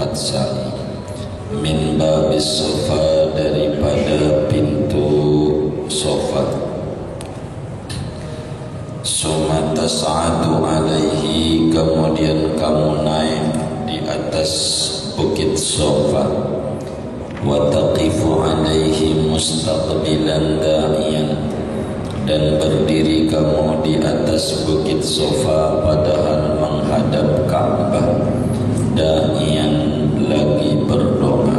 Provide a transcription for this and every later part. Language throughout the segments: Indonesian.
Muhammad Sa'i min babis sofa, daripada pintu sofa. Summa tas'adu alaihi, kemudian kamu naik di atas bukit sofa. Wa taqifu alaihi mustaqbilan da'iyan, dan berdiri kamu di atas bukit sofa padahal menghadap Ka'bah, da'iyan, lagi berdoa.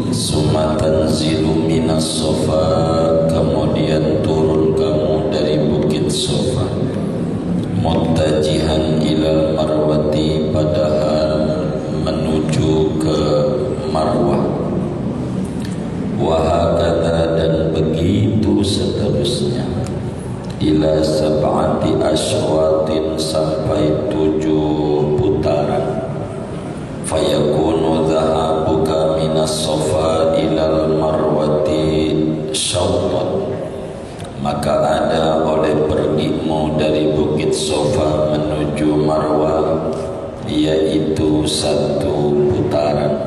Summa tanzilu minas sofa, kemudian turun kamu dari bukit sofa. Muttajihan ilal marwati, padahal menuju ke Marwah. Wahakadha, dan begitu seterusnya. Ila sab'ati asywatin, sampai 7 putaran. Fayakunu dhahabuka minas sofa ilal marwati syawtan, maka ada oleh pergimu dari bukit sofa menuju Marwah, yaitu 1 putaran.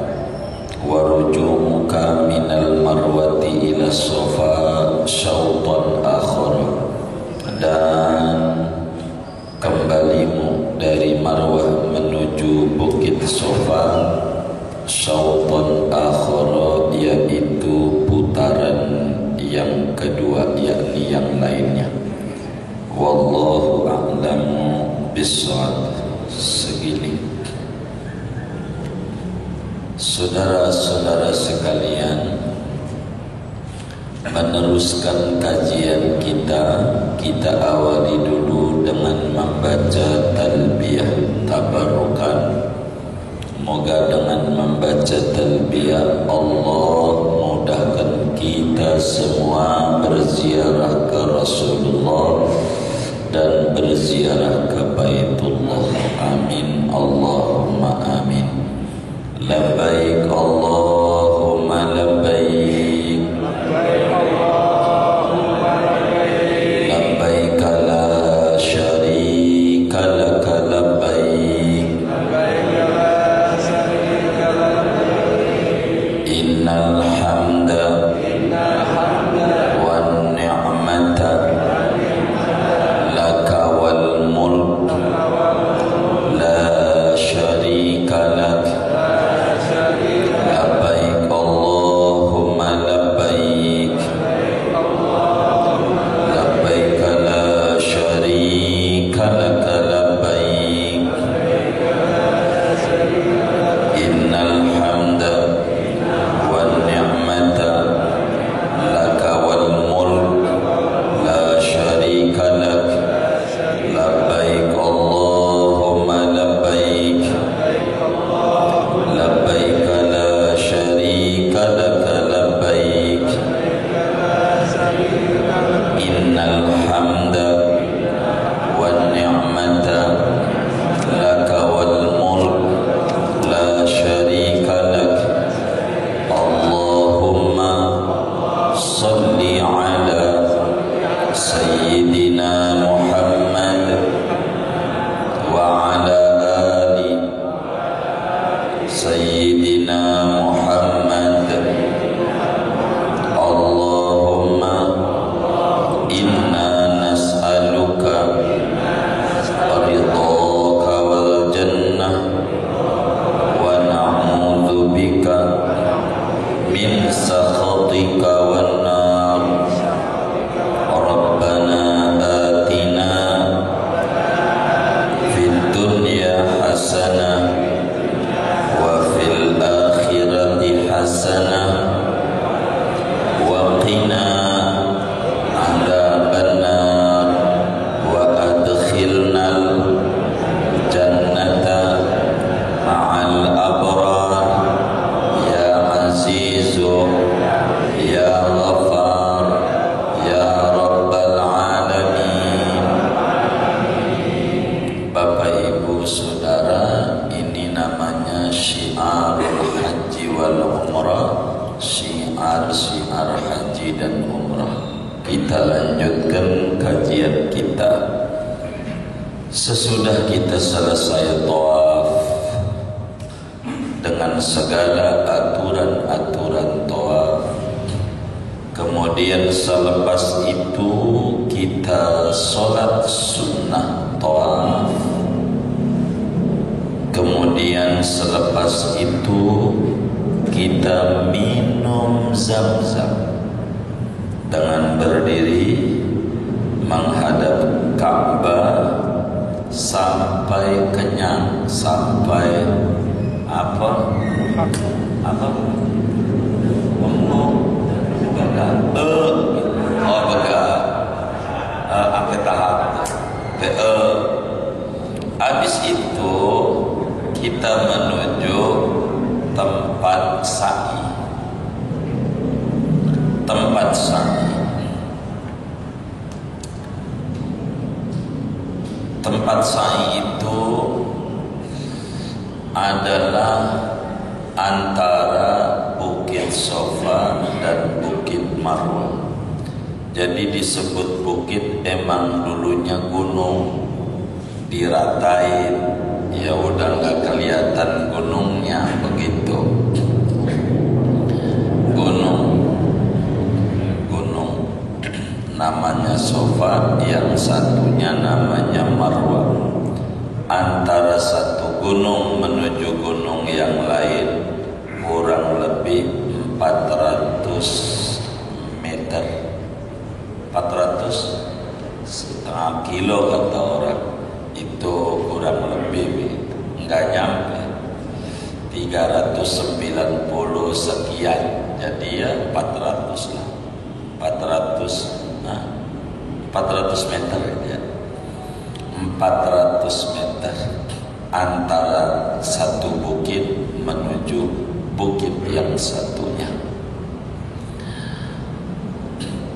Warujumuka minal marwati ila sofa syautan akhar, dan kembalimu dari Marwah menuju bukit sofa syautan akhar, yaitu putaran yang kedua, yakni yang lainnya. Wallahu a'lamu bishawab. Segini. Saudara-saudara sekalian, meneruskan kajian kita awali dulu dengan membaca talbiyah tabarukan. Moga dengan membaca talbiyah Allah mudahkan kita semua berziarah ke Rasulullah dan berziarah ke Baitullah. Amin Allahumma amin. Labbaik Allahumma labbaik, labbaik la syarika laka labbaik, innal hamda wan ni'mata laka wal mulk la syarika laka. Kita lanjutkan kajian kita. Sesudah kita selesai tawaf dengan segala aturan-aturan tawaf. Kemudian selepas itu kita sholat sunnah tawaf. Kemudian selepas itu kita minum zam-zam dengan berdiri menghadap Ka'bah sampai kenyang, sampai apa? Sampai tahap habis itu kita menuju tempat sa'i. Tempat sa'i itu adalah antara Bukit Sofa dan Bukit Marwah. Jadi disebut bukit, emang dulunya gunung, diratain, ya udah nggak kelihatan gunungnya begitu. Gunung namanya Sofa, yang satunya namanya Marwah. Antara satu gunung menuju gunung yang lain kurang lebih 400 meter, 400 setengah kilo kata orang, itu kurang lebih nggak nyampe 390 sekian, jadi ya 400 lah, 400 meter ya, 400 meter antara satu bukit menuju bukit yang satunya.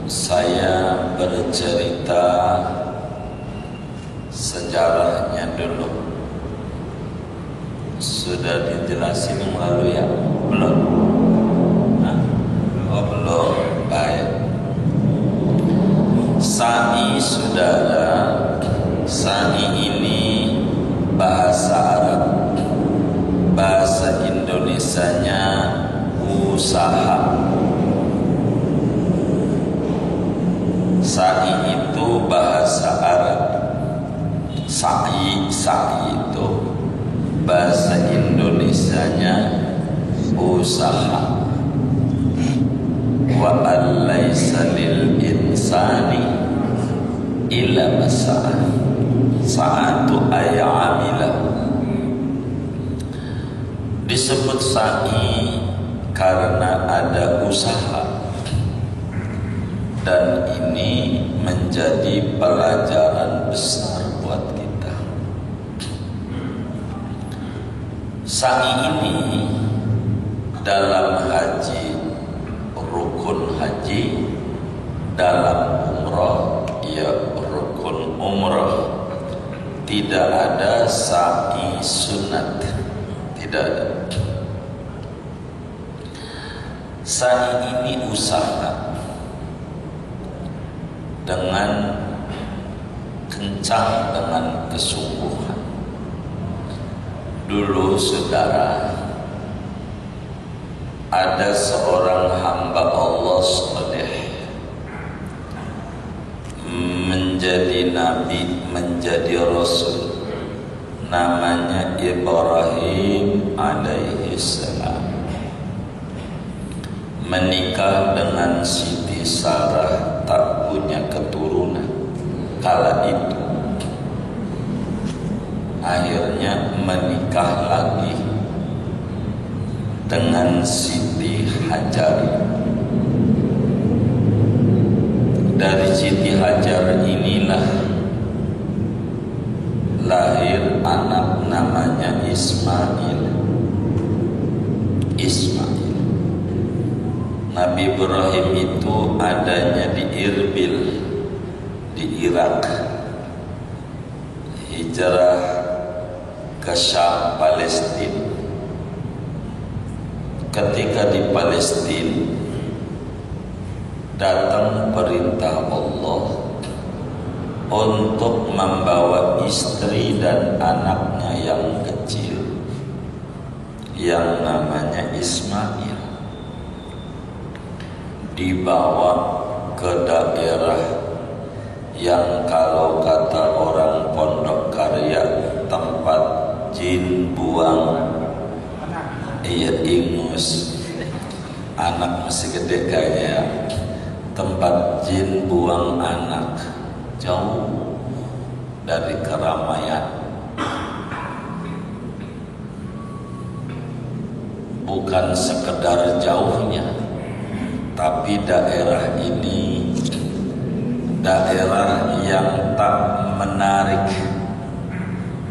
Saya bercerita sejarahnya dulu. Sudah dijelasin yang lalu ya? Belum? Oh belum, baik. Sa'i, saudara, sa'i ini bahasa Arab, bahasa Indonesianya usaha. Sa'i itu bahasa Arab, sa'i itu bahasa Indonesianya usaha. Wa alaysa lil insani illa masa'a. Sa'atu ay'amila. Disebut sa'i karena ada usaha, dan ini menjadi pelajaran besar buat kita. Sa'i ini dalam haji, rukun haji, dalam umrah, ya rukun umrah. Tidak ada sa'i sunat, tidak ada. Sa'i ini usaha dengan kencang, dengan kesungguhan. Dulu saudara, ada seorang hamba Allah saleh, menjadi nabi, menjadi rasul, namanya Ibrahim alaihi salam. Menikah dengan Siti Sarah, tak punya keturunan kala itu. Akhirnya menikah lagi dengan Siti Hajar. Dari Siti Hajar inilah lahir anak namanya Ismail. Nabi Ibrahim itu adanya di Irbil, di Irak. Hijrah ke Syam, Palestina. Ketika di Palestina, datang perintah Allah untuk membawa istri dan anaknya yang kecil yang namanya Ismail dibawa ke daerah yang kalau kata orang Pondok Karya tempat jin buang, iya ingus, anak masih gede kayaknya, tempat jin buang anak, jauh dari keramaian. Bukan sekedar jauhnya, tapi daerah ini daerah yang tak menarik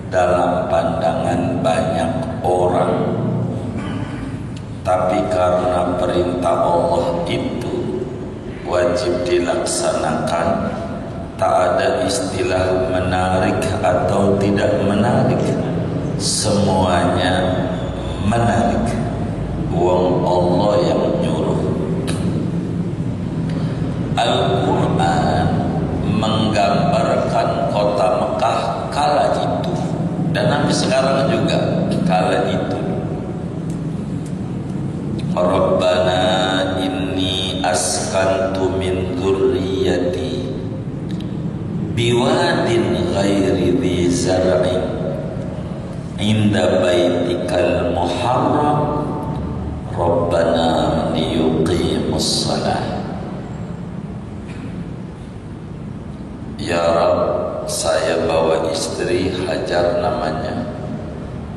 dalam pandangan banyak orang. Tapi karena perintah Allah itu wajib dilaksanakan, tak ada istilah menarik atau tidak menarik, semuanya menarik. Wong Allah yang nyuruh. Al-Quran menggambarkan kota Mekah kala itu dan sampai sekarang juga kala itu. Rabbana inni askantu min dzurriyyati biwadin ghairi dzi zar'in inda baitikal muharram Rabbana liyuqimus shalah. Ya Rabb, saya bawa istri Hajar namanya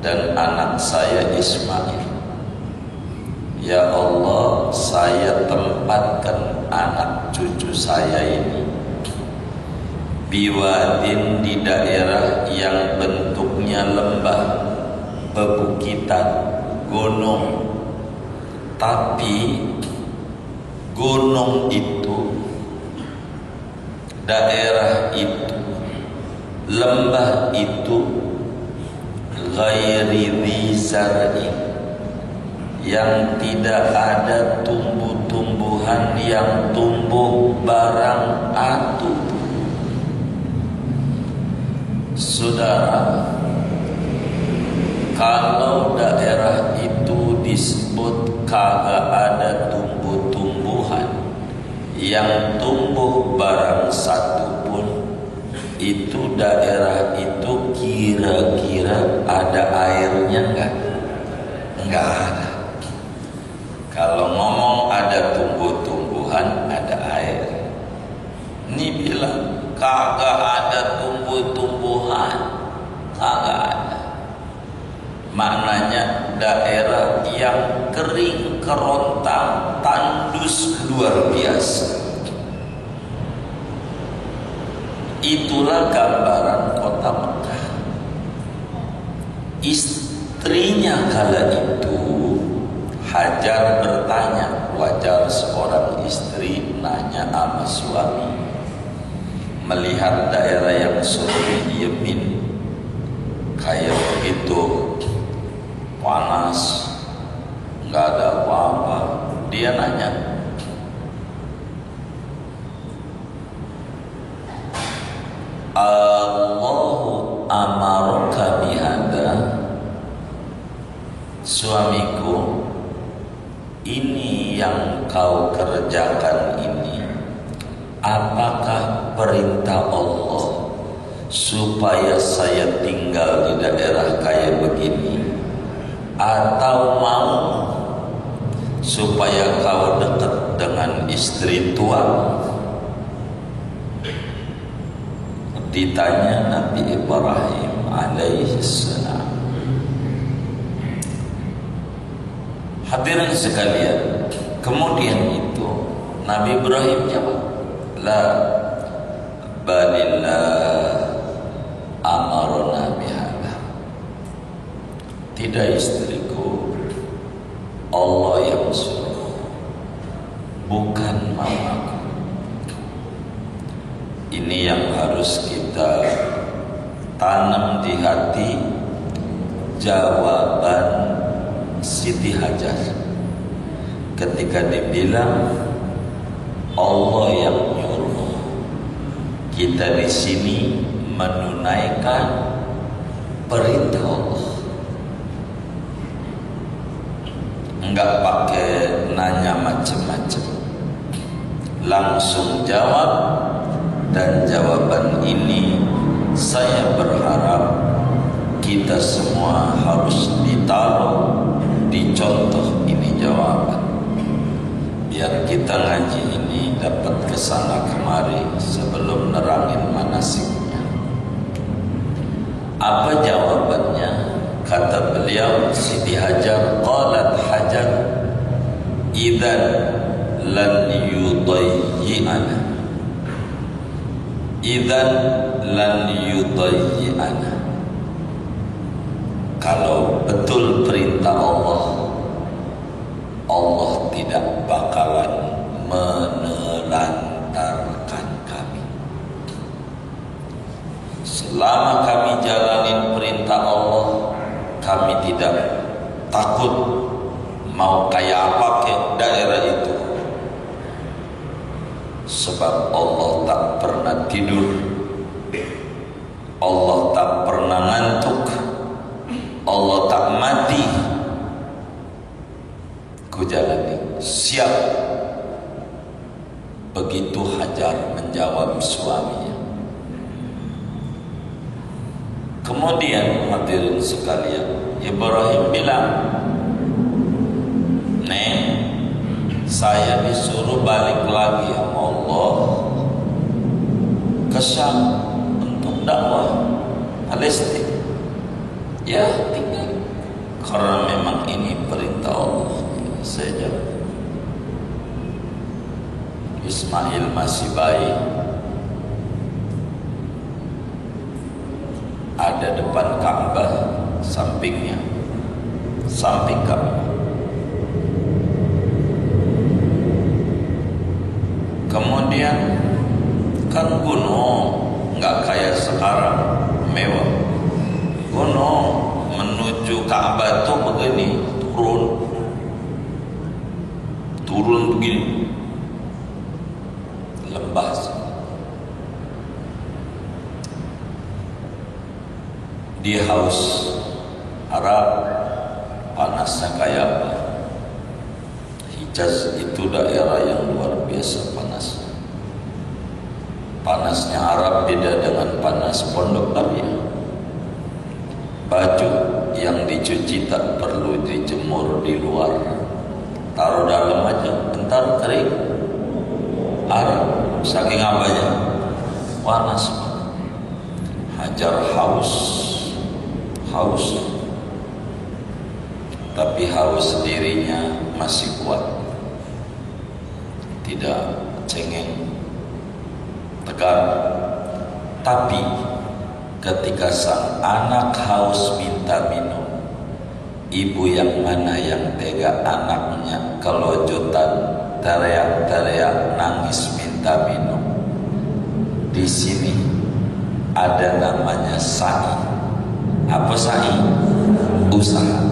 dan anak saya Ismail. Ya Allah, saya tempatkan anak cucu saya ini biwadin di daerah yang bentuknya lembah, bebukitan, gunung. Tapi gunung itu, daerah itu, lembah itu ghairi dzi zar'in, yang tidak ada tumbuh-tumbuhan yang tumbuh barang atu. Saudara, kalau daerah itu disebut kagak ada tumbuh-tumbuhan yang tumbuh barang satu pun, itu daerah itu kira-kira ada airnya enggak? Enggak ada. Kalau ngomong ada tumbuh-tumbuhan, ada air. Ini bilang kagak ada tumbuh-tumbuhan, kagak ada. Maknanya daerah yang kering, kerontang, tandus luar biasa. Itulah gambaran kota Mekah. Istrinya kala itu Hajar bertanya, wajar seorang istri nanya sama suami. Melihat daerah yang suami diemin kayak begitu panas, nggak ada apa-apa, dia nanya, Allahu amaraka bihada, suamiku, ini yang kau kerjakan ini apakah perintah Allah supaya saya tinggal di daerah kayak begini, atau mau supaya kau dekat dengan istri tua? Ditanya Nabi Ibrahim alaihissalam. Hadirin sekalian, kemudian itu Nabi Ibrahim jawab, la balillah amarna bihada. Tidak istriku, Allah yang suruh, bukan mamaku. Ini yang harus kita tanam di hati, jawaban Siti Hajar ketika dibilang Allah yang nyuruh. Kita di sini menunaikan perintah Allah. enggak pakai nanya macam-macam, langsung jawab. Dan jawaban ini saya berharap kita semua harus ditaruh, dicontoh ini jawaban, biar kita ngaji ini dapat kesana kemari sebelum nerangin manasiknya. Apa jawabannya? Kata beliau Siti Hajar, qalat Hajar, idzan lan yudayyi'ana, idzan lan yudayyi'ana. Kalau betul perintah Allah, Allah tidak bakalan menelantarkan kami. Selama kami jalanin perintah Allah, kami tidak takut mau kayak apa ke daerah itu. Sebab Allah tak pernah tidur, Allah tak pernah ngantuk, Allah tak mati. Ku jalani, siap. Begitu Hajar menjawab suaminya. Kemudian hadirin sekalian, Ibrahim bilang, Neng, saya disuruh balik lagi sama Allah ke Syam untuk dakwah Palestina. Ya tinggal, karena memang ini perintah Allah. Saya jawab. Ismail masih bayi, ada depan Ka'bah, sampingnya, samping Ka'bah. Kemudian kan gunung, nggak kayak sekarang mewah. Gunung menuju Ka'bah tuh begini, turun begini, lembah. Dia haus, Arab panasnya kayak apa? Hijaz itu daerah yang luar biasa panas. Panasnya Arab beda dengan panas Pondok Arya. Baju yang dicuci tak perlu dijemur di luar, taruh dalam aja, entar kering. Arab saking apanya? Panas. Hajar haus, tapi haus dirinya masih kuat, tidak cengeng, tegar. Tapi ketika sang anak haus minta minum, ibu yang mana yang tega anaknya kelojotan, teriak-teriak, nangis minta minum. Di sini ada namanya sa'i. Apa sa'i? Usaha.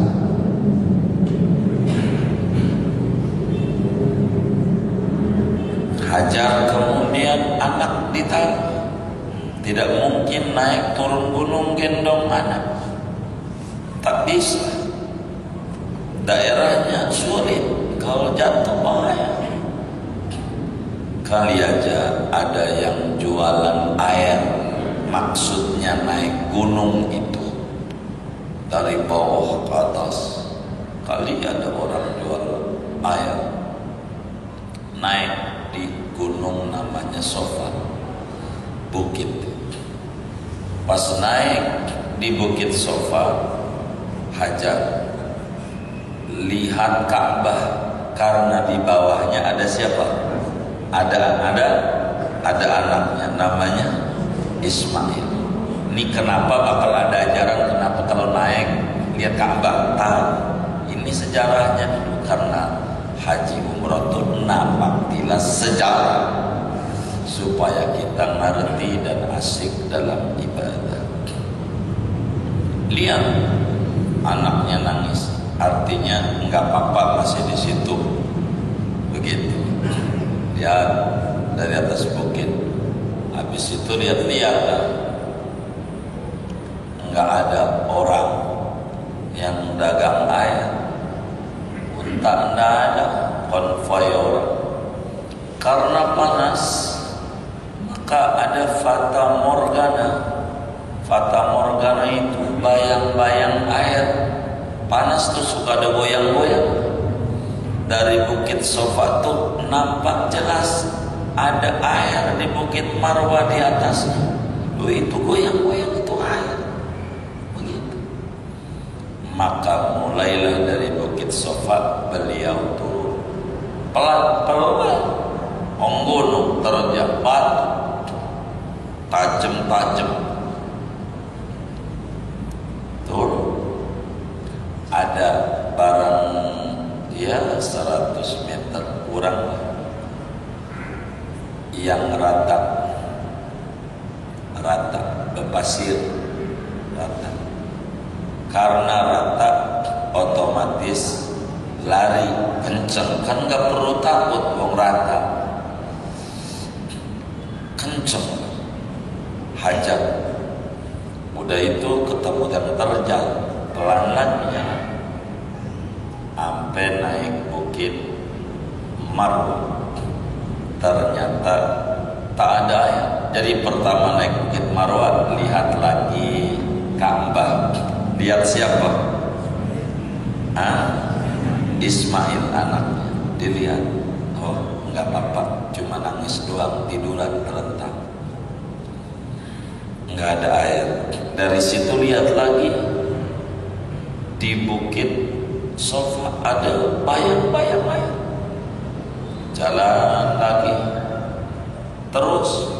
Hajar kemudian anak ditaruh. Tidak mungkin naik turun gunung gendong anak, tak bisa. Daerahnya sulit, kalau jatuh bahaya. Kali aja ada yang jualan air, maksudnya naik gunung itu dari bawah ke atas. Kali ada orang jual air, naik di gunung namanya Sofa, bukit. Pas naik di bukit Sofa, Hajar lihat Ka'bah, karena di bawahnya ada siapa? Ada anaknya namanya Ismail. Ini kenapa bakal ada ajaran kenapa kalau naik lihat Ka'bah? Tahu. Ini sejarahnya dulu, karena haji umrah itu napaktilah sejarah supaya kita ngerti dan asik dalam ibadah. Lihat anaknya nangis, artinya enggak apa-apa, masih di situ. Begitu. Lihat dari atas bukit. Habis itu lihat-lihat, enggak ada orang yang dagang air. Tak ada konvoi orang. Karena panas, maka ada fata morgana. Fata morgana itu bayang-bayang air. Panas tuh suka ada goyang-goyang. Dari Bukit Sofa tuh nampak jelas ada air di Bukit Marwah di atasnya. Itu goyang-goyang itu air. Begitu. Maka mulailah dari Bukit Sofa beliau turun pelan-pelan. Gunung terjal batu tajam-tajam. Turun. Ada barang ya 100 meter kurang yang rata berpasir rata. Karena rata otomatis lari kenceng, kan nggak perlu takut wong rata, kenceng hajar. Udah itu ketemu yang terjal pelan-pelannya sampai naik Bukit Marwah. Ternyata tak ada air. Jadi pertama naik Bukit Marwah, lihat lagi Ka'bah. Lihat siapa? Ismail anaknya. Dilihat, oh nggak apa-apa, cuma nangis doang, tiduran terlentang, nggak ada air. Dari situ lihat lagi di Bukit Sofa ada bayang-bayang air. Jalan lagi, terus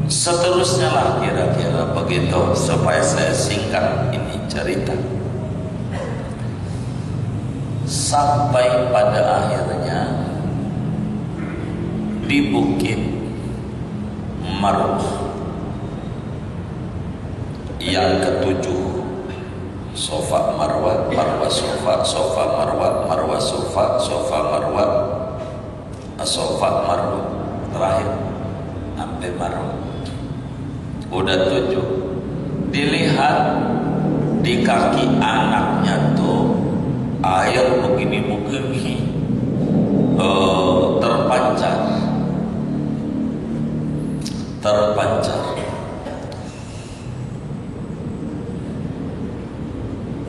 seterusnya lah kira-kira begitu, supaya saya singkat ini cerita. Sampai pada akhirnya di Bukit Marwah yang ketujuh, Sofa Marwah, Marwah Sofa, Sofa Marwah, Marwah Sofa, Sofa Marwah, Sofa Marwah, terakhir sampai Marwah. Udah 7. Dilihat di kaki anaknya tuh air begini-begini terpancar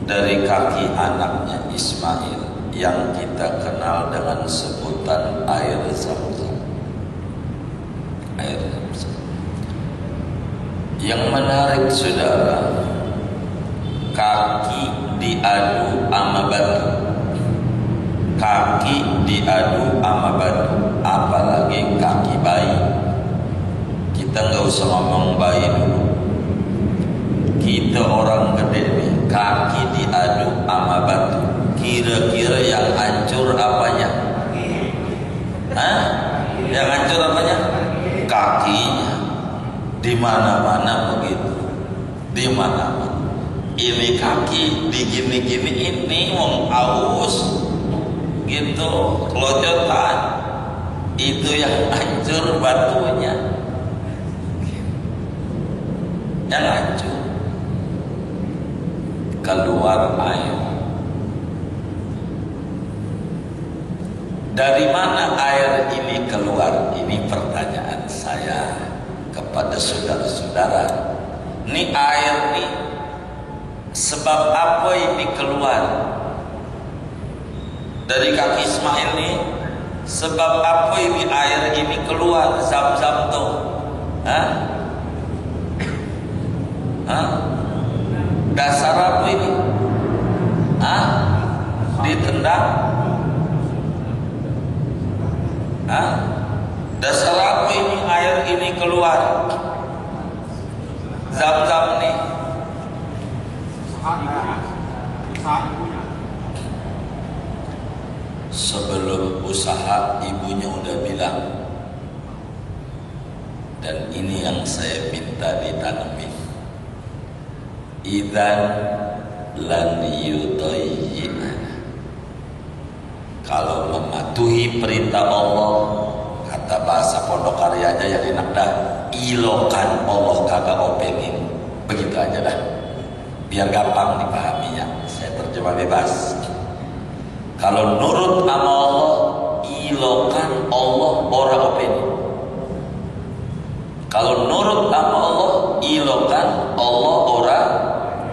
dari kaki anaknya Ismail yang kita kenal dengan sebutan air Zam-Zam. Air Zam-Zam. Yang menarik saudara, kaki diadu sama batu, kaki diadu sama batu, apalagi kaki bayi. Kita nggak usah ngomong bayi dulu, kita orang gede nih, kaki diadu sama batu. Kira-kira yang hancur apanya? Yang hancur apanya? Kakinya. Di mana-mana begitu, di mana-mana. Ini kaki digini-gini, ini wong aus gitu, kelojotan, itu yang hancur batunya, yang hancur keluar air. Dari mana air ini keluar? Ini pertanyaan saya kepada saudara-saudara. Ini air nih, sebab apa ini keluar dari kaki Ismail nih? Sebab apa ini air ini keluar? Zam-Zam tuh, dasar apa ini? Ditendang? Dasar apa ini air ini keluar? Zam-Zam nih. Sebelum usaha ibunya udah bilang, dan ini yang saya minta ditanemin, idzan lan yudayyi'ana, kalau mematuhi perintah Allah, kata bahasa Pondok Karya aja yang enak dah, ilokan Allah kagak opengin, begitu aja dah, biar gampang dipahaminya. Saya terjemah bebas. Kalau nurut sama Allah, ilokan Allah ora openi. Kalau nurut sama Allah, ilokan Allah ora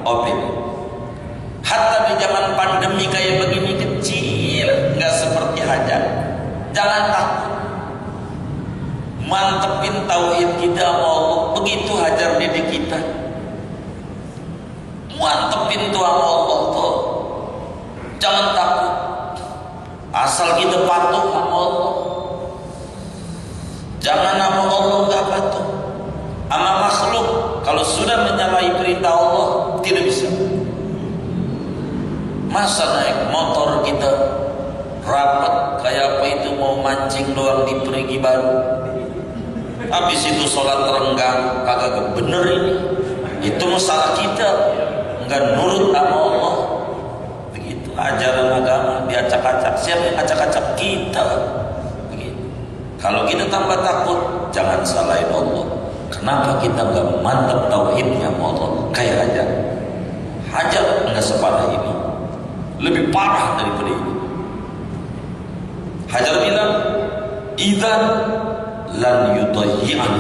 openi. Hatta di zaman pandemi kayak begini kecil, nggak seperti hajat. Jangan takut. Mantepin tauhid kita sama Allah. Begitu hajar didik kita. Mantepin tuh sama Allah tuh. Jangan takut. Asal kita patuh sama Allah. Jangan sama Allah nggak patuh. Sama makhluk kalau sudah menyalahi perintah Allah tidak bisa. Masa naik motor kita rapat kayak apa itu mau mancing doang di Perigi Baru. Habis itu sholat renggang kagak bener ini. Itu masalah kita nggak nurut sama Allah. Begitu ajaran agama diacak-acak. Siapa yang acak-acak? Kita. Begitu. Kalau kita tambah takut, jangan salahin Allah. Kenapa kita nggak mantap tauhidnya sama Allah? Kayak Hajar nggak separah ini, lebih parah daripada ini. Hajar bilang, idzan lan yutayyi'an,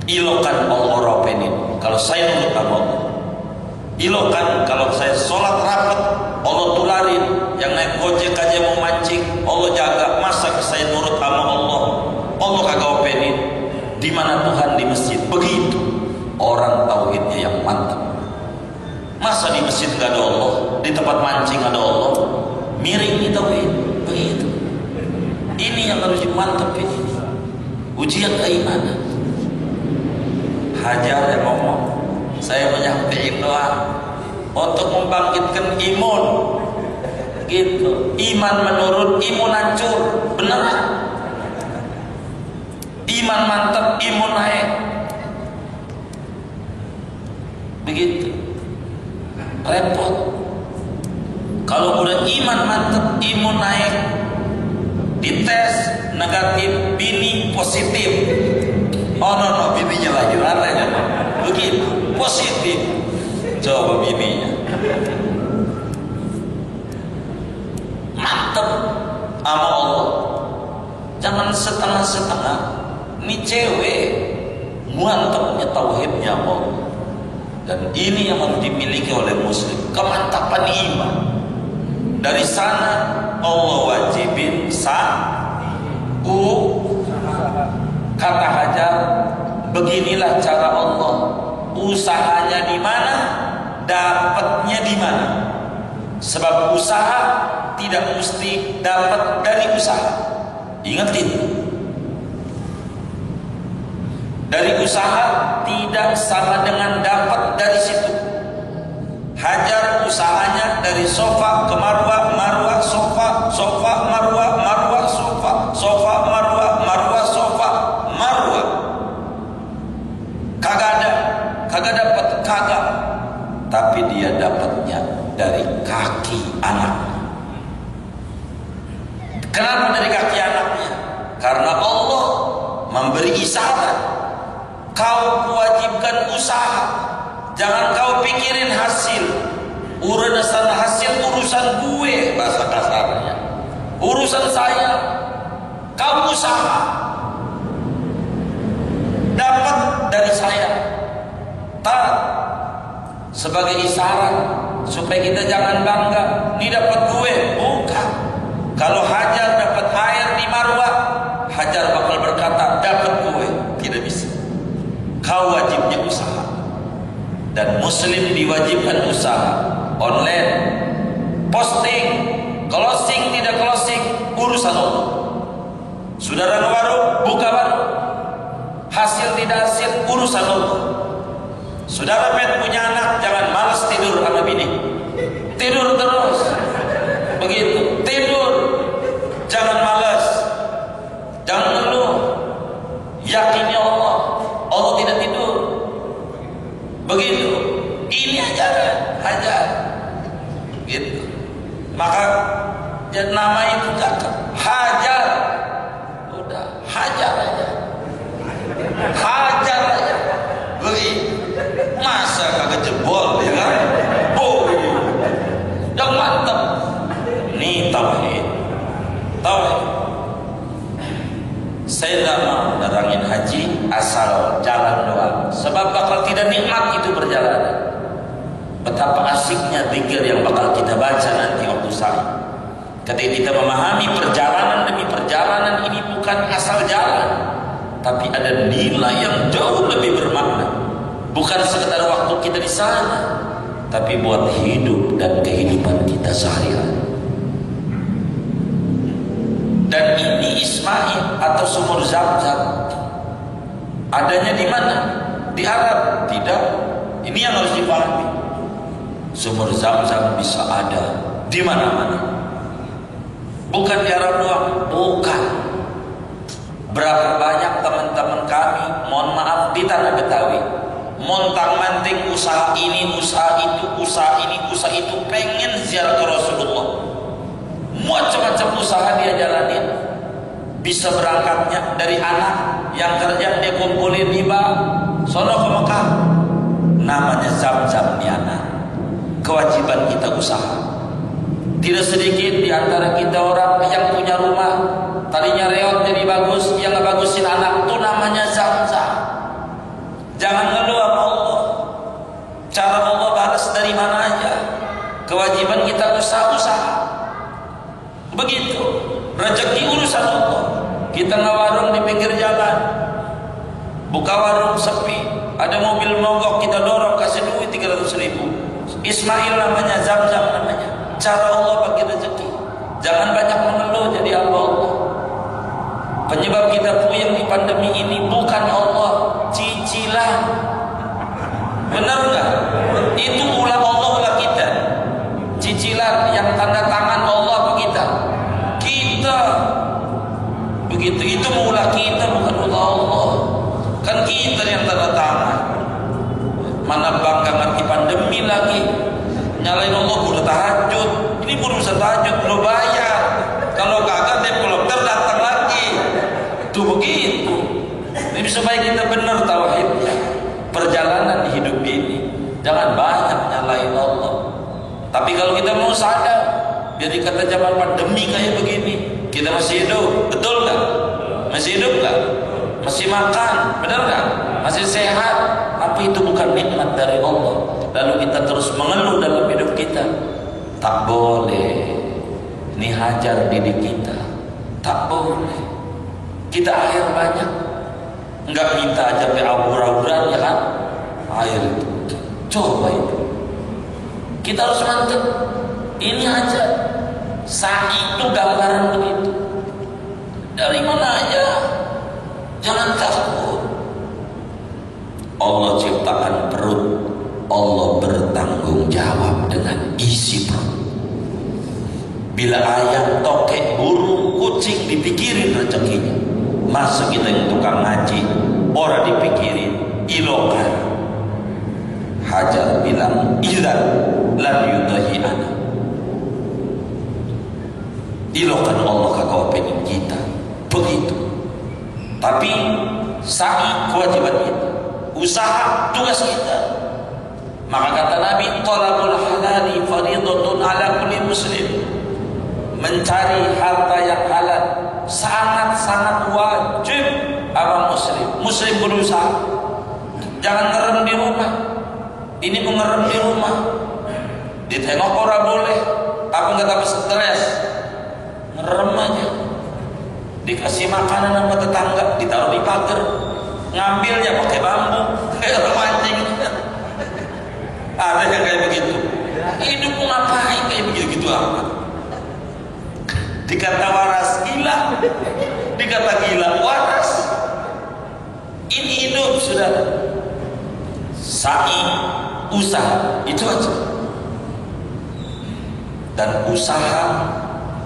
ilokan Allah rapenin. Kalau saya nurut sama Allah, ilokan kalau saya sholat rapat Allah tularin. Yang naik gojek aja mau mancing Allah jaga. Masa saya nurut sama Allah, Allah kagak openin. Di mana Tuhan? Di masjid. Begitu orang tauhidnya yang mantap. Masa di masjid nggak ada Allah, di tempat mancing ada Allah? Miring di tauhid. Begitu. Ini yang harus dimantap ini. Ujian keimanan. Hajar yang ngomong, saya menyampaikan doa untuk membangkitkan imun. Gitu. Iman menurun, imun hancur. Beneran. Iman mantap, imun naik. Begitu. Repot. Kalau udah iman mantap, imun naik, dites negatif, bini positif. Oh no, bininya lagi ratanya. Begitu, positif. Coba bininya. Mantap sama Allah. Jangan setengah-setengah. Ini cewek mantapnya tauhidnya Allah. Dan ini yang harus dimiliki oleh muslim, kemantapan iman. Dari sana Allah wajibin kata Hajar, beginilah cara Allah. Usahanya di mana, dapatnya di mana. Sebab usaha tidak mesti dapat dari usaha. Ingat itu. Dari usaha tidak sama dengan dapat dari situ. Hajar usahanya dari sofa ke marwah, marwah sofa, sofa marwah, marwah sofa, sofa marwah, marwah sofa, marwah. Kagak dapat, kagak. Tapi dia dapatnya dari kaki anak. Kenapa dari kaki anaknya? Karena Allah memberi isyarat. Kau wajibkan usaha. Jangan kau pikirin hasil. Urusan hasil urusan gue, bahasa kasarnya. Urusan saya. Kau usaha. Dapat dari saya. Sebagai isyarat supaya kita jangan bangga. Ini dapat gue, bukan. Kalau Hajar dapat air di marwah, Hajar bakal berkata dapat gue. Tidak bisa. Kau wajibnya usaha. Dan muslim diwajibkan usaha. Online, posting, closing, tidak closing, urusan Allah. Saudara warung, buka warung. Hasil tidak hasil, urusan Allah. Saudara punya anak, jangan malas tidur sama bini. Tidur terus. Begitu, tidur. Jangan malas. Jangan ngeluh. Yakini Allah. Allah tidak tidur. Begitu. Ini Hajar. Gitu. Maka nama itu cakep. Hajar. Udah, hajar aja. Hajar aja. Begitu. Masa kagak jebol ya kan? Oh, yang mantap. Nih tauhid. Tauhid. Saya tidak mau nerangin haji asal jalan doang, sebab bakal tidak nikmat itu berjalan. Betapa asiknya zikir yang bakal kita baca nanti waktu sa'i. Ketika kita memahami perjalanan demi perjalanan ini bukan asal jalan, tapi ada nilai yang jauh lebih bermakna. Bukan sekedar waktu kita di sana, tapi buat hidup dan kehidupan kita sehari-hari. Dan ini Ismail atau sumur Zam-Zam adanya di mana? Di Arab? Tidak. Ini yang harus dipahami. Sumur Zam-Zam bisa ada di mana-mana. Bukan di Arab doang, bukan. Berapa banyak teman-teman kami, mohon maaf, di tanah Betawi, montang-manting usaha ini, usaha itu, usaha ini, usaha itu, pengen ziarah ke Rasulullah. Macam-macam usaha dia jalanin. Bisa berangkatnya dari anak yang kerja dia kumpulin riba, sono ke Mekah. Namanya Zam-Zam nih anak. Kewajiban kita usaha. Tidak sedikit di antara kita orang yang punya rumah, tadinya reot jadi bagus, yang ngebagusin anak itu namanya Zam-Zam. Jangan ngeluh sama Allah. Cara Allah balas dari mana aja. Kewajiban kita usaha. Begitu. Rezeki urusan Allah. Kita ngewarung di pinggir jalan, buka warung sepi, ada mobil mogok kita dorong, kasih duit 300.000. Ismail namanya, Zam-Zam namanya. Cara Allah bagi rezeki. Jangan banyak mengeluh jadi hamba Allah. Penyebab kita puyeng di pandemi ini bukan Allah, cicilan. Benar enggak? Itu ulah Allah, ulah kita. Cicilan yang tanda tangan Allah bagi kita. Kita begitu, itu ulah kita bukan ulah Allah. Kan kita yang tanda tangan. Mana bangga ngerti pandemi lagi, nyalain Allah udah tahajud. Ini urusan tahajud lo bayar. Kalau kagak developer datang lagi. Tuh begitu. Ini supaya kita benar tauhidnya. Perjalanan hidup ini jangan banyak nyalain Allah. Tapi kalau kita mau sadar, jadi kata zaman pandemi kayak begini, kita masih hidup, betul nggak? Masih hidup nggak? Masih makan, benar nggak? Masih sehat, tapi itu bukan nikmat dari Allah. Lalu kita terus mengeluh dalam hidup kita. Tak boleh. Ini hajar diri kita. Tak boleh. Kita air banyak, nggak minta aja sampai awur-awuran ya kan? Air itu, coba itu. Kita harus mantep. Ini aja. Sa'i itu gambaran begitu. Dari mana aja. Jangan takut. Allah ciptakan perut, Allah bertanggung jawab dengan isi perut. Bila ayam, tokek, burung, kucing dipikirin rezekinya, masa kita yang tukang ngaji orang dipikirin ilokan. Hajar bilang ilan lan yudahi'ana. Ilokan Allah kagak pengen kita begitu. Tapi sa'i kewajiban kita, usaha tugas kita. Maka kata Nabi, talabul halali fardhatun ala kulli muslim. Mencari harta yang halal sangat-sangat wajib apa muslim. Muslim berusaha. Jangan ngerem di rumah. Ini mengerem di rumah. Ditengok orang boleh. Apa enggak tambah stres? Ngerem aja. Dikasih makanan sama tetangga, ditaruh di pagar, ngambilnya pakai bambu, kayak orang mancing. Ada yang kayak begitu. Hidup ngapain kayak begitu amat? Dikata waras gila, dikata gila waras. Ini hidup sudah. Sa'i, usaha, itu aja. Dan usaha,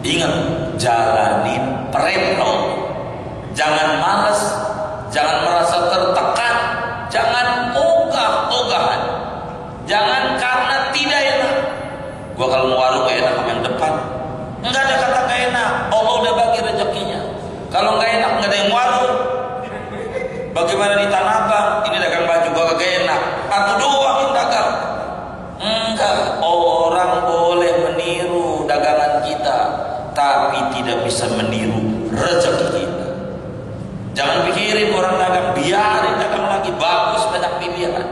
ingat, jalanin perintah. Jangan malas, jangan merasa tertekan, jangan ogah-ogahan, jangan karena tidak enak. Gua kalau mau warung gak enak sama yang depan, enggak ada kata gak enak. Allah udah bagi rezekinya. Kalau gak enak nggak ada yang warung. Bagaimana di Tanah Abang, ini dagang baju gua kagak enak, aku doang yang dagang. Enggak, orang boleh meniru dagangan kita. tapi tidak bisa meniru rezeki kita. Jangan pikirin orang dagang, biarin dagang lagi, bagus, banyak pilihan.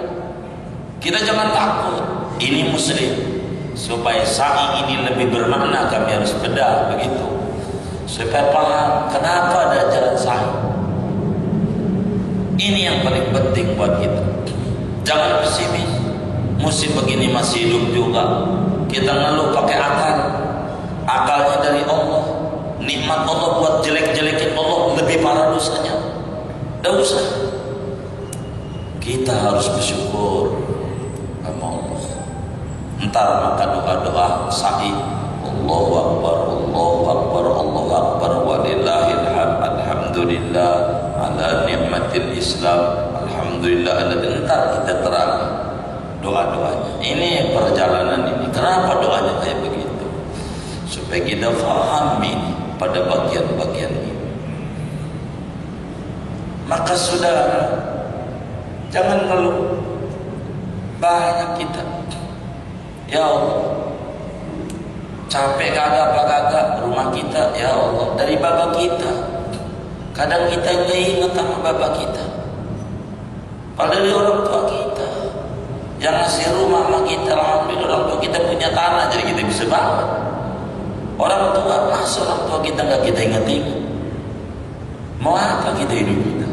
Kita jangan takut, ini muslim. Supaya sa'i ini lebih bermakna, kami harus bedah begitu. Supaya paham kenapa ada jalan sa'i. Ini yang paling penting buat kita. Jangan pesimis. Musim begini masih hidup juga. Kita ngeluh pakai akal. Akalnya dari Allah. Nikmat Allah buat jelek-jelekin Allah, lebih parah dosanya. Tidak usah. Kita harus bersyukur sama Allah. Entar maka doa-doa sa'i, Allahu Akbar, Allahu Akbar, Allahu Akbar, walillahil hamd, alhamdulillah ala nikmatil Islam, alhamdulillah ala. Entar kita terang doa-doanya. Ini perjalanan ini. Kenapa doanya kayak begitu? Supaya kita fahami pada bagian-bagian ini. Maka saudara, jangan ngeluh. Banyak kita, ya Allah, capek kagak apa kagak rumah kita, ya Allah, dari bapak kita. Kadang kita nggak ingat sama bapak kita, padahal dari orang tua kita yang ngasih rumah sama kita. Alhamdulillah orang tua kita punya tanah, jadi kita bisa bangun. Orang tua, masa orang tua kita nggak kita ingat-ingat? Mau apa kita hidup kita?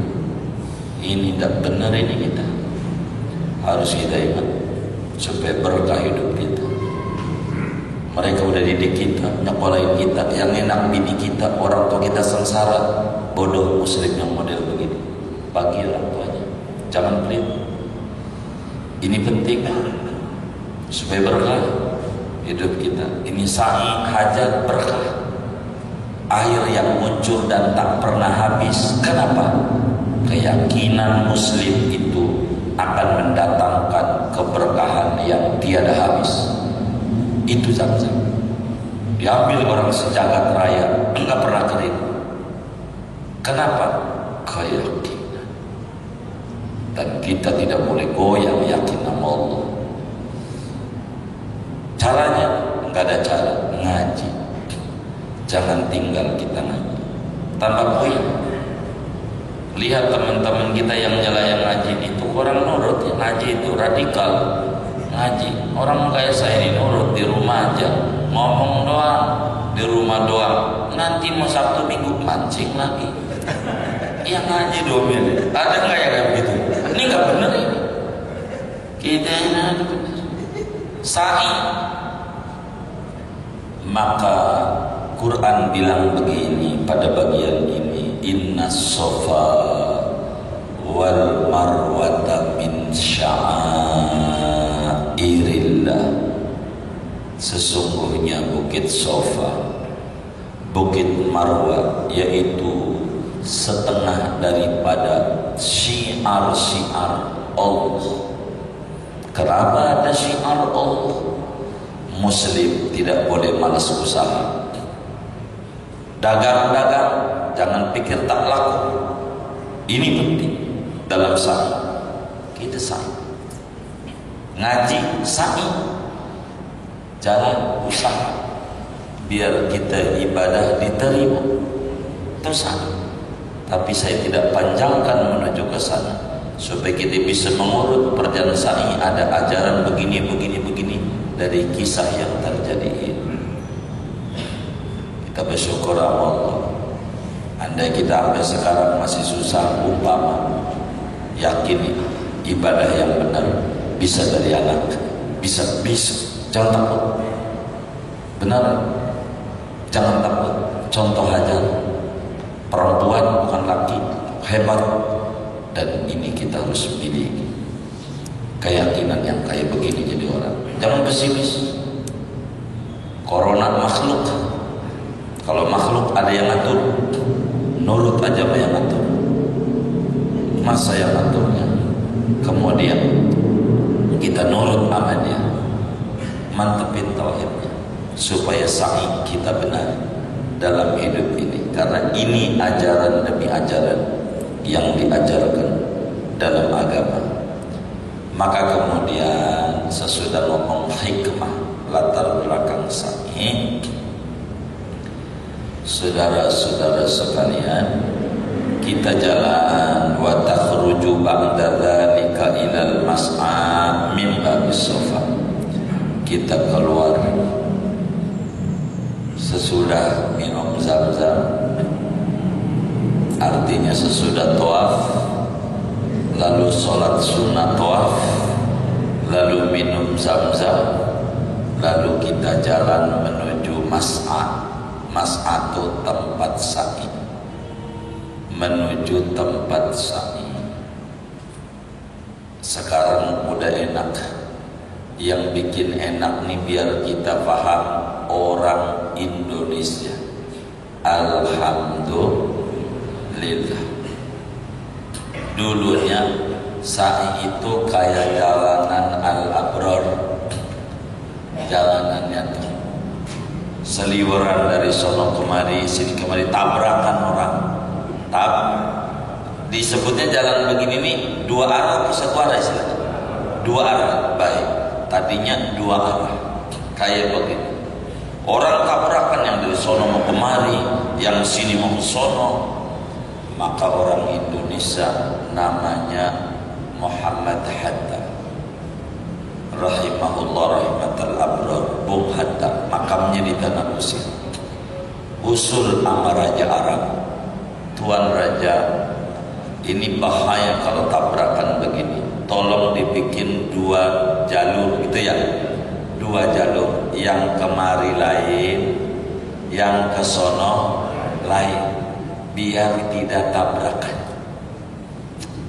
Ini tidak benar, ini kita harus kita ingat supaya berkah hidup kita. Mereka udah didik kita, nyekolahin kita, yang enak bini kita, orang tua kita sengsara. Bodoh muslim yang model begini. Bagi orang tuanya, jangan pelit. Ini penting supaya berkah hidup kita. Ini sa'i, hajat, berkah, air yang muncul dan tak pernah habis. Kenapa? Keyakinan muslim itu akan mendatangkan keberkahan yang tiada habis. Itu Zam-Zam. Diambil orang sejagat raya, enggak pernah kering. Kenapa? Keyakinan. Dan kita tidak boleh goyang yakin sama Allah. Caranya enggak ada cara, ngaji. Jangan tinggal kita ngaji. Tambah poin. Lihat teman-teman kita yang nyelayang ngaji itu orang nurut ya, ngaji itu radikal. Ngaji, orang kayak saya ini nurut di rumah aja, ngomong doang, di rumah doang. Nanti mau Sabtu Minggu mancing lagi. Ya ngaji domil. Ada nggak yang kayak gitu? Ini nggak benar ini. Kita ini ada benar. Sa'i. Maka Quran bilang begini pada bagian ini, Inna Safa wal Marwata min sya'airillah. Sesungguhnya Bukit Safa, Bukit Marwa, yaitu setengah daripada syiar-syiar Allah. Kenapa ada syiar Allah? Muslim tidak boleh malas usaha. Dagang-dagang, jangan pikir tak laku. Ini penting dalam sa'i. Kita sa'i. Ngaji, sa'i. Jalan usaha biar kita ibadah diterima. Itu sa'i. Tapi saya tidak panjangkan menuju ke sana supaya kita bisa mengurut perjalanan sa'i. Ada ajaran begini dari kisah yang terjadi ini. Kita bersyukur Allah. Andai kita sampai sekarang masih susah, umpama yakin ibadah yang benar bisa dari anak, bisa, jangan takut. Benar, jangan takut. Contoh aja, perempuan bukan laki, hebat. Dan ini kita harus miliki keyakinan yang kayak begini jadi orang. Jangan pesimis. Corona makhluk. Kalau makhluk ada yang ngatur, nurut aja apa yang ngatur. Masa yang ngaturnya. Kemudian kita nurut sama dia, mantepin tauhidnya supaya sa'i kita benar dalam hidup ini. Karena ini ajaran demi ajaran yang diajarkan dalam agama. Maka kemudian sesudah ngomong hikmah latar belakang sa'i, Saudara-saudara sekalian, kita jalan wa takhruju ba'da dzalika ilal mas'a min babis sofa. Kita keluar sesudah minum zam-zam, artinya sesudah tawaf, lalu sholat sunnah tawaf, lalu minum zam-zam, lalu kita jalan menuju mas'a. Mas'a itu tempat sa'i, menuju tempat sa'i. Sekarang udah enak. Yang bikin enak nih biar kita paham, orang Indonesia. Alhamdulillah. Dulunya sa'i itu kayak jalanan al-abrar, jalanannya tuh seliweran dari sono kemari, sini kemari, tabrakan orang. Disebutnya jalan begini nih, dua arah atau satu arah istilahnya? Dua arah, baik. Tadinya dua arah, kayak begini. Orang tabrakan, yang dari sono mau kemari, yang sini mau sono. Maka orang Indonesia namanya Muhammad Hatta, rahimahullah rahimatal abrar, Bung Hatta, makamnya di Tanah Kusir. Usul sama Raja Arab, Tuan Raja, ini bahaya kalau tabrakan begini. Tolong dibikin dua jalur gitu ya, dua jalur, yang kemari lain, yang ke sono lain, biar tidak tabrakan.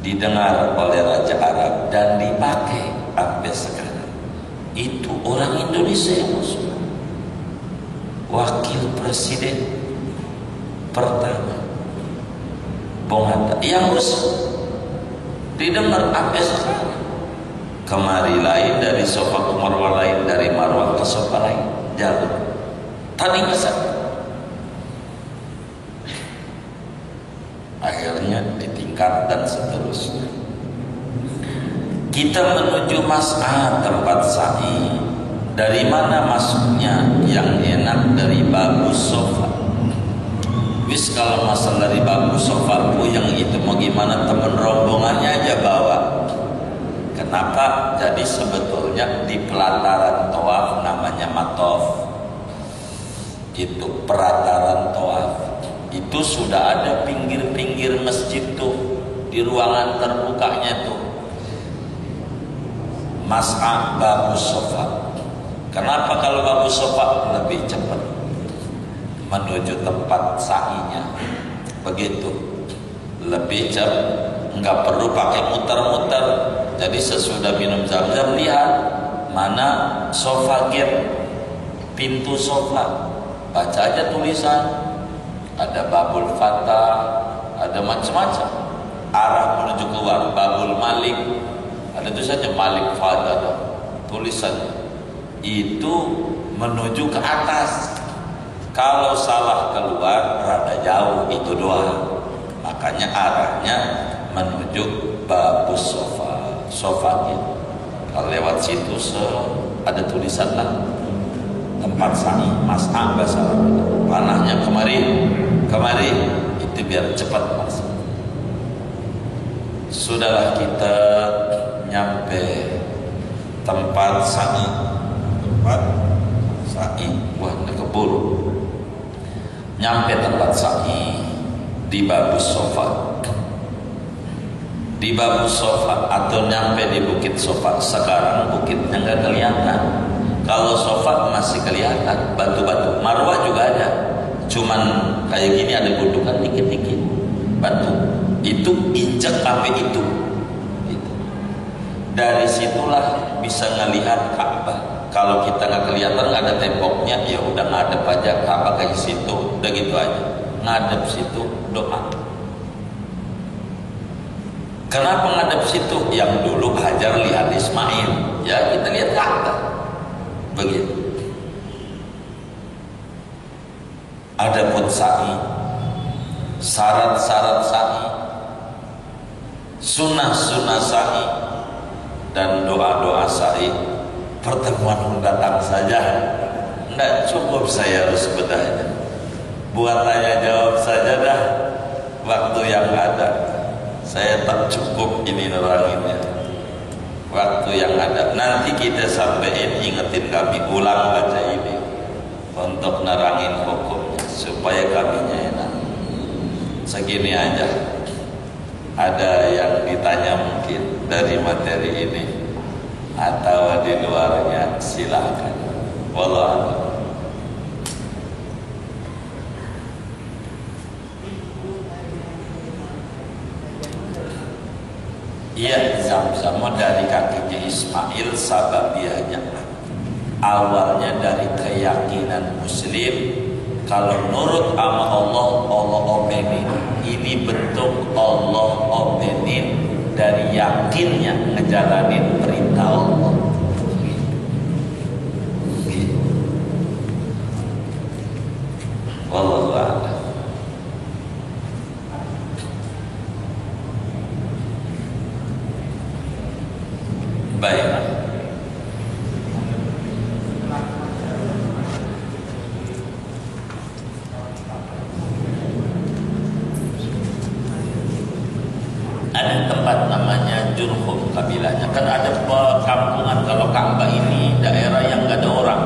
Didengar oleh Raja Arab dan dipakai sampai sekarang. Itu orang Indonesia yang masuk. Wakil Presiden pertama Bung Hatta yang masuk, didengar sampai sekarang. Kemari lain, dari sofa ke marwah lain, dari marwah ke sofa lain, jalur. Tadinya satu, akhirnya ditingkat dan seterusnya. Kita menuju mas'a, tempat sa'i. Dari mana masuknya? Yang enak dari Babus Sofa. Wis kalau masalah dari Babus Sofa, yang itu mau gimana, temen rombongannya aja bawa. Kenapa? Jadi sebetulnya di pelataran tawaf namanya matof. Itu pelataran tawaf. Itu sudah ada pinggir-pinggir masjid tuh, di ruangan terbukanya tuh. Mas'a Babus Sofa. Kenapa kalau Babus Sofa lebih cepat menuju tempat sa'inya? Begitu, lebih cepat, nggak perlu pakai muter-muter. Jadi sesudah minum zam-zam, lihat mana sofa gate, pintu sofa, baca aja tulisan, ada Babul Fatah, ada macam-macam. Arah menuju keluar, Babul Malik, ada tulisannya Malik Fadl, tulisannya itu menuju ke atas. Kalau salah keluar rada jauh, itu doang. Makanya arahnya menuju Babus Sofa, sofanya. Kalau lewat situ ada tulisan lah, tempat sa'i, mas'a bahasa Arab. Panahnya kemari, itu biar cepat masuk. Sudahlah kita nyampe tempat sa'i, wah ini keburu. Nyampe tempat sa'i di Babus Sofa. Di Babus Sofa atau nyampe di Bukit Sofa. Sekarang bukitnya nggak kelihatan. Kalau Sofa masih kelihatan, batu-batu. Marwah juga ada, cuman kayak gini, ada gundukan dikit-dikit batu. Itu injak sampai itu. Dari situlah bisa ngelihat Ka'bah. Kalau kita nggak kelihatan, nggak ada temboknya, ya udah ngadep aja Ka'bah kayak situ, udah gitu aja. Ngadep situ doa. Kenapa ngadep situ? Yang dulu Hajar lihat Ismail, ya kita lihat Ka'bah. Begitu. Adapun sa'i, syarat-syarat sa'i, sunnah-sunnah sa'i, dan doa-doa sa'i, pertemuan mendatang saja. Tidak cukup saya harus bedahnya. buat tanya jawab saja dah waktu yang ada. Saya tak cukup ini neranginnya. Waktu yang ada nanti kita sampaikan, ingetin kami, ulang baca ini untuk nerangin hukumnya supaya kaminya enak. Segini aja. Ada yang ditanya mungkin dari materi ini atau di luarnya, silakan. Wallahu a'lam. Iya, Zamzam dari kakinya Ismail, sababiahnya awalnya dari keyakinan Muslim. Kalau nurut sama Allah, Allah omenin. Ini bentuk Allah omenin dari yakinnya ngejalanin perintah Allah. Wallahu a'lam. Baik. Ada tempat namanya Jurhum kabilahnya. Kan ada perkampungan, kalau Ka'bah ini daerah yang gak ada orang.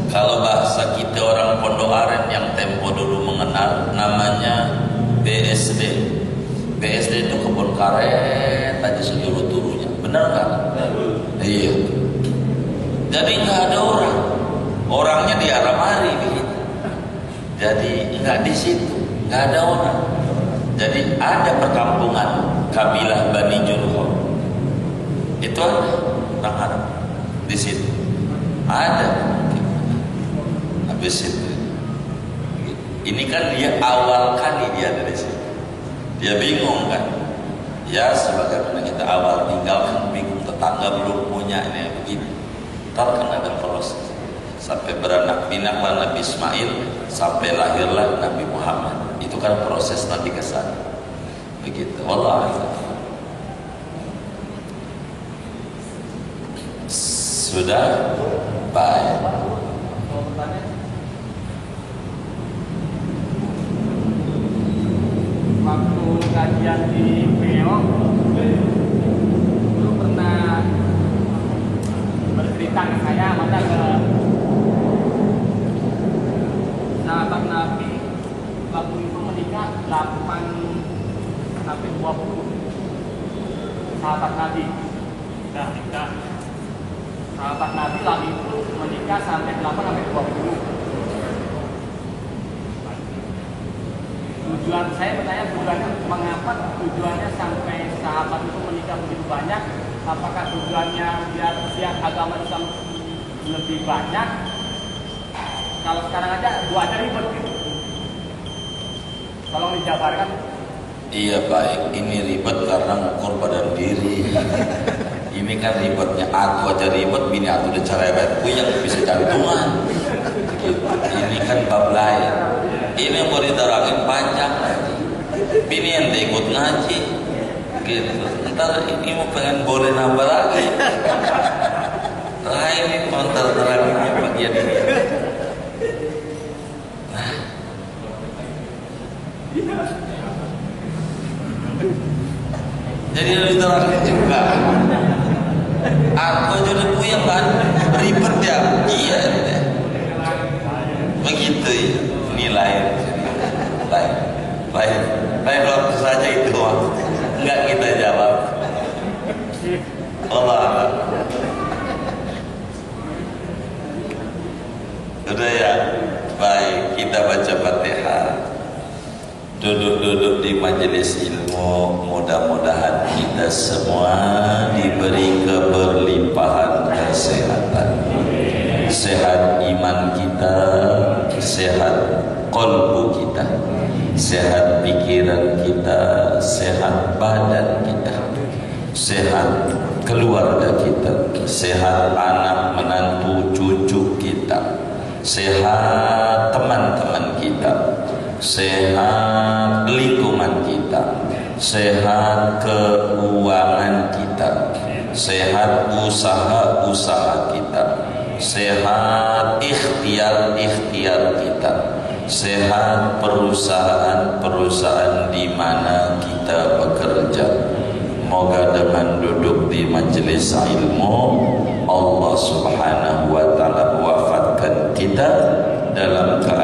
Kalau bahasa kita orang Pondok Aren yang tempo dulu mengenal, namanya BSD. BSD itu kebun karet aja seluruh turunya. Benar kan? Iya. Jadi nggak ada orang. Orangnya di Aramari begitu. Jadi nggak di situ, nggak ada orang. Jadi ada perkampungan kabilah Bani Jurhum. Itu ada orang Arab di situ. Ada. Habis itu. Ini kan dia awal kali dia ada di situ. Dia bingung kan? Ya sebagaimana kita awal tinggal kan bingung, tetangga belum punya ini begini. Ntar kan ada proses sampai beranak pinaklah Nabi Ismail, sampai lahirlah Nabi Muhammad. Itu kan proses nanti ke sana. Begitu. Wallah. Sudah baik. Waktu kajian di Meo dulu pernah bercerita ke saya, maka ke sahabat Nabi waktu itu menikah 8 sampai 20 sahabat Nabi. Nah, nikah sahabat Nabi lagi itu menikah sampai 8 sampai 20. Tujuan saya bertanya, tujuannya mengapa tujuannya sampai sahabat itu menikah begitu banyak? Apakah tujuannya biar agama Islam lebih banyak? Kalau sekarang aja dua aja ribet gitu. Tolong dijabarkan. Iya baik, ini ribet karena ngukur badan diri. Ini kan ribetnya aku aja ribet, bini aku udah cerewetku yang bisa jantungan. Gitu. Ini kan bab lain. Ini yang mau diterangin panjang lagi. Bini yang ikut ngaji. Gitu. Ntar ini mau pengen boleh nambah lagi. Nah ini konter teranginnya bagian ini. Nah. Jadi diterangin juga. Aku aja udah puyeng kan, ribet ya. Iya. Begitu ya. Nilai lain waktu saja itu waktu. Enggak kita jawab. Allah. Sudah ya. Baik, kita baca Fatihah. Duduk-duduk di majelis ilmu, mudah-mudahan kita semua diberi keberlimpahan kesehatan. Sehat iman kita, sehat qalbu kita, sehat pikiran kita, sehat badan kita, sehat keluarga kita, sehat anak menantu cucu kita, sehat teman-teman kita, sehat lingkungan kita, sehat keuangan kita, sehat usaha-usaha kita, sehat ikhtiar-ikhtiar kita, sehat perusahaan-perusahaan di mana kita bekerja. Moga dengan duduk di majelis ilmu Allah Subhanahu wa taala wafatkan kita dalam keadaan